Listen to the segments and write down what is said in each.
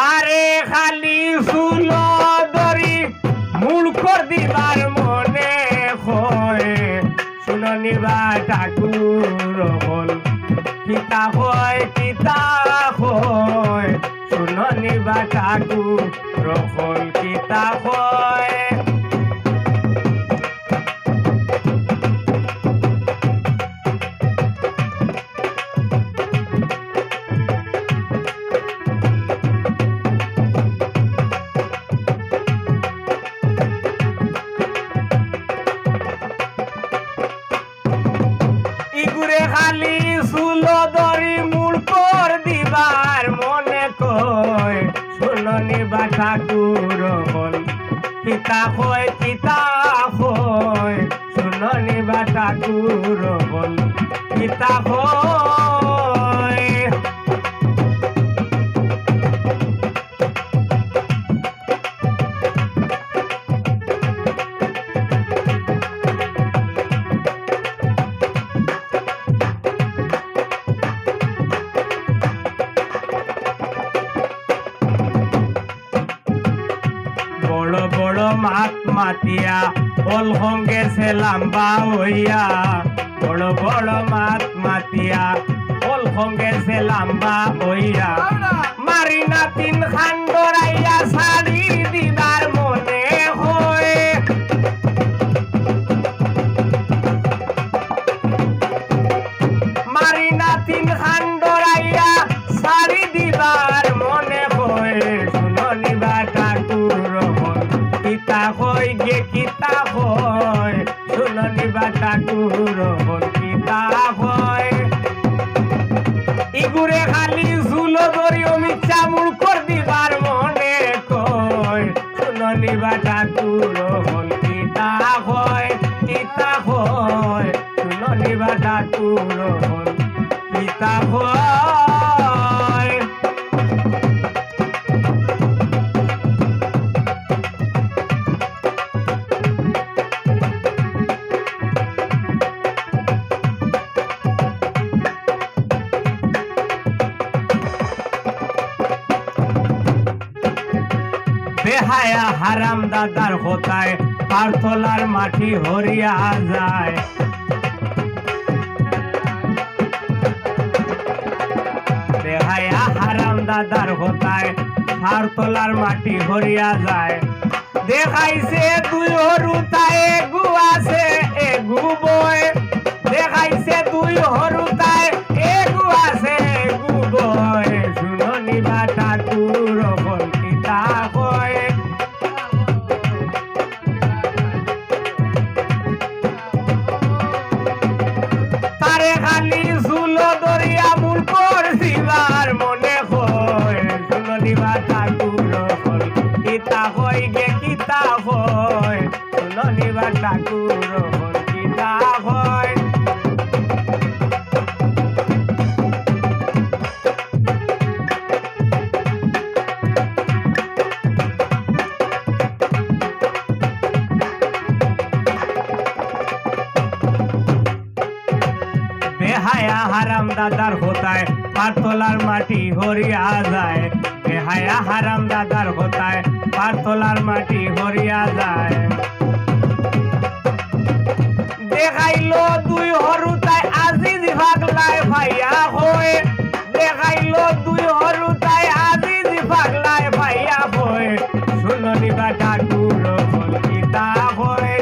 তারে খালি চুল ধরি মূর্খর দিবার মনে হয় শুননি বা ঠাকুর হল কিতা হয় শুননি বা ঠাকুর হল কিতা হয় খালি চুল ধরি মূর্খর দিবার মনে কয় শুননি বা ঠাকুর হল কিতা হয় শুননি বা ঠাকুর হল কিতা হয় বড় বড় মাত মাতিয়া ওল সঙ্গে সে লম্বা হইয়া বড় বড় মাত মাতিয়া ওল সঙ্গে সে লম্বা হইয়া মারি না তিন খান ডরাইয়া শাড়ি দিদার মনে হয় মারি না তিন খান ডরাইয়া শাড়ি দিবার মনে হয় শুননি বা ঠাকুর কিতা হয় গে কিতা হয় শুননি বা ঠাকুর হল কিতা হয় ইগুরে খালি চুল ধরি অমিচ্ছা মূর্খর দিবার মনে কয় শুননি বা ঠাকুর হল কিতা হয় শুননি বা ঠাকুর হল কিতা হয় বেহায়া হারাম দাদার হোতায় পারতলার মাটি হরিয়া যায় বেহায়া হারাম দাদার হোতায় পারতলার মাটি হরিয়া যায় দেখাইছে দুই হরুতায় গু আছে এগু বয় দেখাইছে দুই হরুতায় এগু আছে এগু বয় শুননি বা ঠাকুর হল কিতা হয় তারে খালি চুল ধরিয়া মূর্খর দিবার মনে হয় শুননি বা ঠাকুর হল কিতা হয় গে কিতা হয় শুননি বা ঠাকুর হল কিতা হয় বেহায়া হারাম দাদার হোতায় পারতলার মাটি হরিয়া যায় বেহায়া হারাম দাদার হোতায় পারতলার মাটি হরিয়া যায় দেখাইলো দুই হরুতায় আজিজ পাগলায় ভাইয়া হয়ে দেখাইলো দুই হরুতায় আজিজ পাগলায় ভাইয়া হয়ে শুননি বা ঠাকুর হল কিতা হয়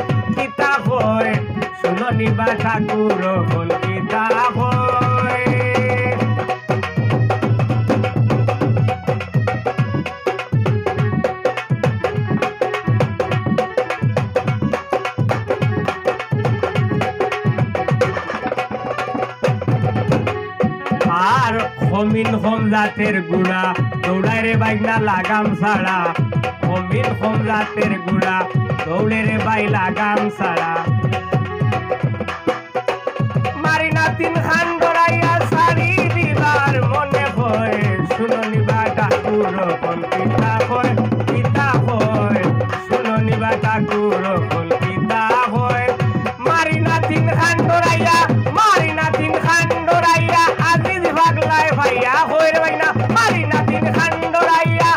শুননি বা ঠাকুর হল কিতা হয় আর হমিন হোম জাতের গুড়া দৌড়ায় রে বাইক না লাগাম ছাড়া হমিন হোম জাতের গুড়া দৌড়ে রে বাই লাগাম ছাড়া মারি না তিন খান ডরাইয়া শাড়ি দিবার মনে হয় শুননি বা ঠাকুর হল কিতা হয় শুননি বা ঠাকুর হল কিতা হয় মারি না তিন খান ডরাইয়া আজিজ পাগলায় ভাইয়া হয়ে রে ভাই না মারি না তিন খান ডরাইয়া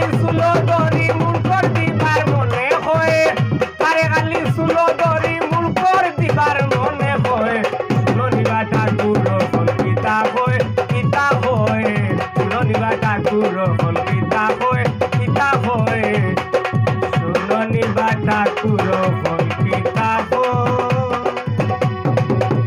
মাটির চুলো